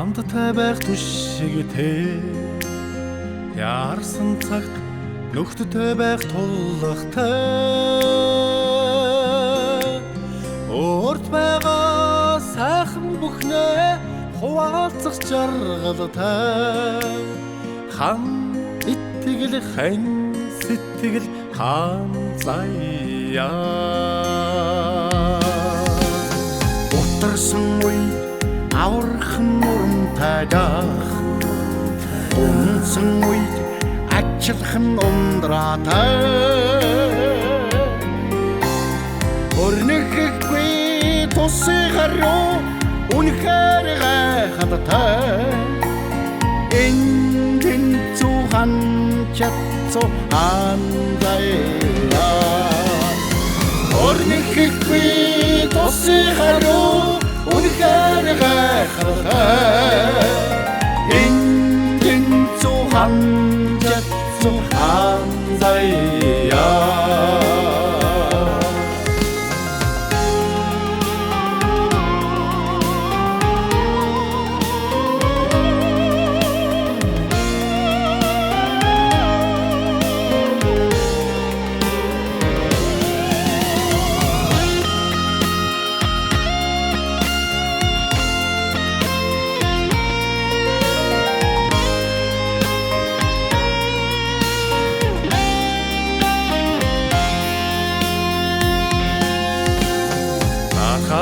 хамттай байх түшигтэй яарсан цагт нөхдөдтэй байх туллагтай урд байгаа сайхан бүхнээ хуваалцах жаргалтай хан итгэл хан сэтгэл хаан заяа утарсан үе авархан урамтай дах унсан үе ачилхан ундраатай өрнөхгүй тусгаруу үнэхээр гайхалтай эндэн цухан чатцо андая өрнөхгүй тусгаруу үнэхээр гайхалтай эндэн цухан чатцо андая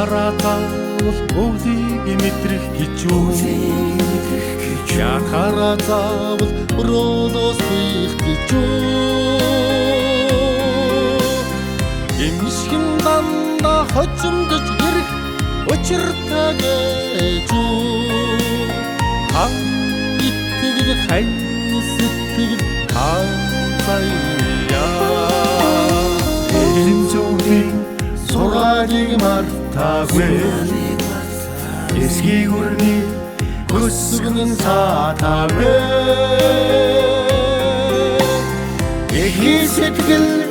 Харацаавал бүгдийг мэдрэх гэж юу Харацаавал өрөөлөөс бих гэж юу Эмшгэн дандаа хожимдож ирэх учиртай гэж юу Хан итгэл хан сэтгэл хаан заяа энэ зүйлийг сургаалыг мартаагүй эсхийг үрний хөсгөн саатаагүй эхий сэтгэл